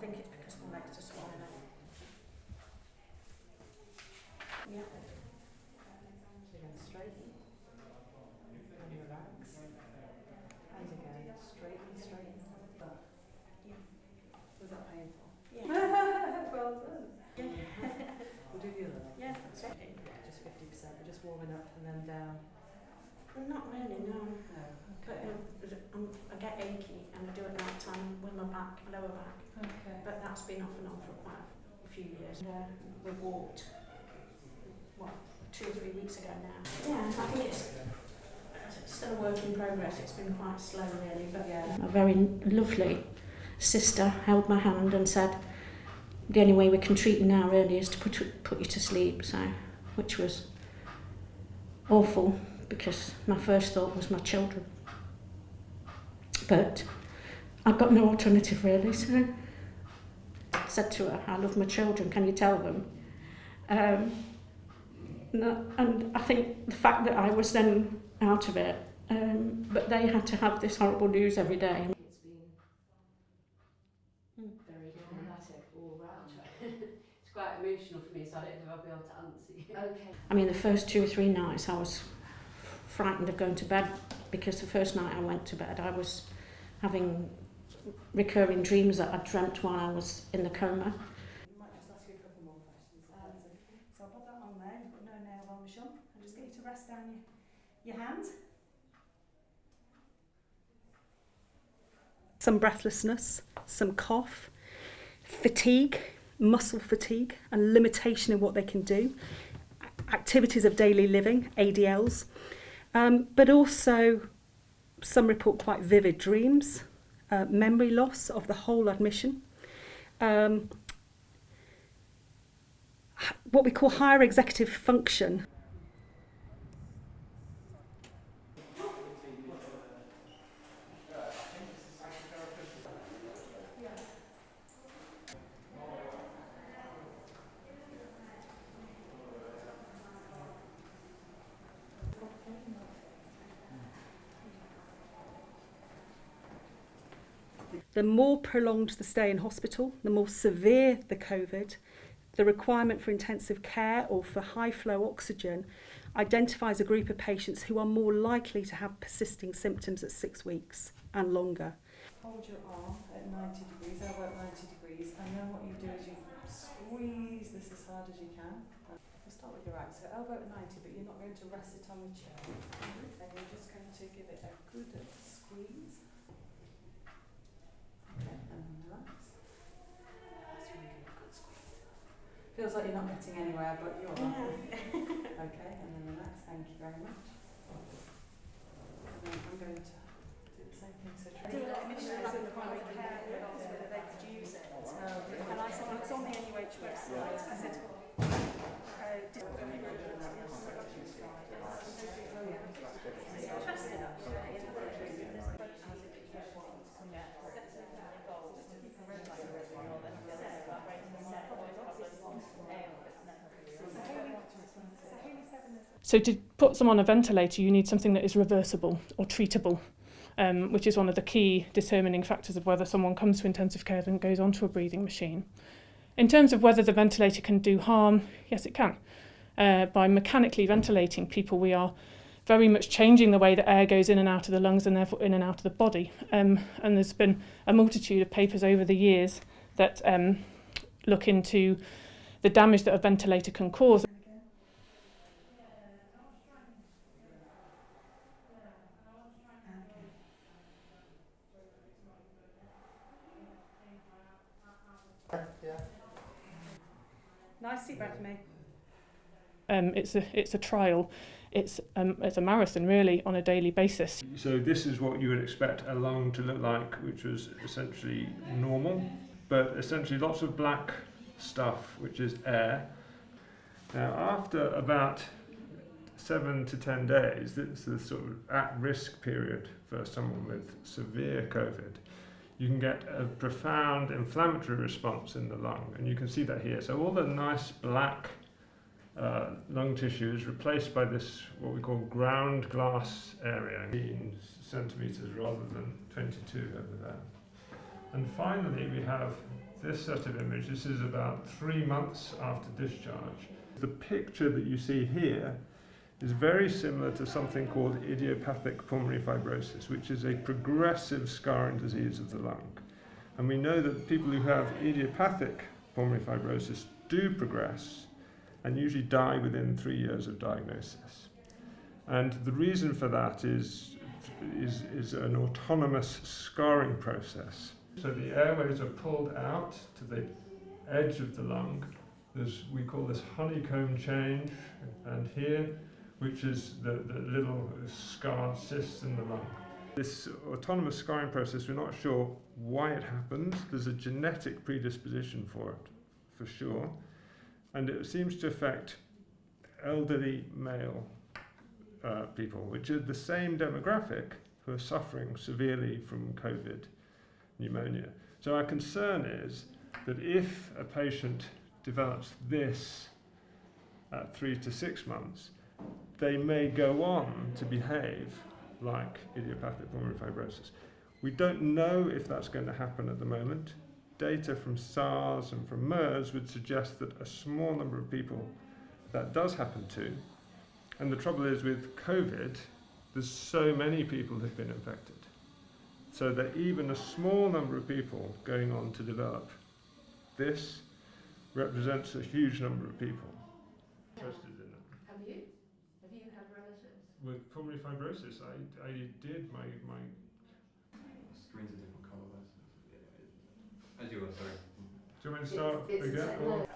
think it's because my legs are swollen. Yeah. Again, straighten and relax. And again, straighten. But Yeah. was that painful? Yeah. Well done. Yeah. We'll do the other one. Yeah, that's okay. Just 50%. We're just warming up and then down. Not really, no. No. But I get achy and I do it night time with my back, lower back. Okay. But that's been off and on for quite a few years. We walked, 2 or 3 weeks ago now. Yeah, I think it's still a work in progress. It's been quite slow really, but yeah. A very lovely sister held my hand and said, the only way we can treat you now really is to put you to sleep, so, which was awful because my first thought was my children. But I've got no alternative really, so I said to her, I love my children, can you tell them? And I think the fact that I was then out of it, but they had to have this horrible news every day. It's been very dramatic all round. It's quite emotional for me, so I don't know if I'll be able to answer you. Okay. I mean, the first 2 or 3 nights I was frightened of going to bed because the first night I went to bed I was having recurring dreams that I dreamt while I was in the coma. I might just ask you a couple more questions. So I'll pop that on there, you've got no nail varnish on, and just get you to rest down your hand. Some breathlessness, some cough, fatigue, muscle fatigue, and limitation in what they can do, activities of daily living, ADLs, but also some report quite vivid dreams, memory loss of the whole admission, what we call higher executive function. The more prolonged the stay in hospital, the more severe the COVID, the requirement for intensive care or for high flow oxygen identifies a group of patients who are more likely to have persisting symptoms at 6 weeks and longer. Hold your arm at 90 degrees, elbow at 90 degrees, and then what you do is you squeeze this as hard as you can. We'll start with your right, so elbow at 90, but you're not going to rest it on the chair. And you're just going to give it a good squeeze. Okay, and then relax. That's really good, good squeeze. Feels like you're not getting anywhere, but you're okay, and then relax, thank you very much. And then I'm going to do the same thing. So try to primary care who asked me that they could use it. And I said, well, it's on the NUH website. I said, So to put someone on a ventilator, you need something that is reversible or treatable, which is one of the key determining factors of whether someone comes to intensive care and goes onto a breathing machine. In terms of whether the ventilator can do harm, yes, it can. By mechanically ventilating people, we are very much changing the way that air goes in and out of the lungs and therefore in and out of the body. And there's been a multitude of papers over the years that look into the damage that a ventilator can cause. nice deep breath for me. It's a trial. It's a marathon really on a daily basis. So this is what you would expect a lung to look like, which was essentially normal, but essentially lots of black stuff, which is air. Now after about 7 to 10 days, it's the sort of at-risk period for someone with severe COVID. You can get a profound inflammatory response in the lung, and you can see that here. So all the nice black lung tissue is replaced by this, what we call ground glass area, 18 centimetres rather than 22 over there. And finally, we have this set of images. This is about 3 months after discharge. The picture that you see here is very similar to something called idiopathic pulmonary fibrosis, which is a progressive scarring disease of the lung. And we know that people who have idiopathic pulmonary fibrosis do progress and usually die within 3 years of diagnosis. And the reason for that is an autonomous scarring process. So the airways are pulled out to the edge of the lung. We call this honeycomb change, and here, which is the little scarred cysts in the lung. This autonomous scarring process, we're not sure why it happens. There's a genetic predisposition for it, for sure. And it seems to affect elderly male people, which are the same demographic who are suffering severely from COVID pneumonia. So our concern is that if a patient develops this at 3 to 6 months, they may go on to behave like idiopathic pulmonary fibrosis. We don't know if that's going to happen at the moment. Data from SARS and from MERS would suggest that a small number of people that does happen to. And the trouble is with COVID, there's so many people who've been infected. So that even a small number of people going on to develop this represents a huge number of people interested in it. Have you? Have you had relatives? With pulmonary fibrosis, I did my Screen's a different colour, though. As you were, sorry. Do you want me to start It's again? no,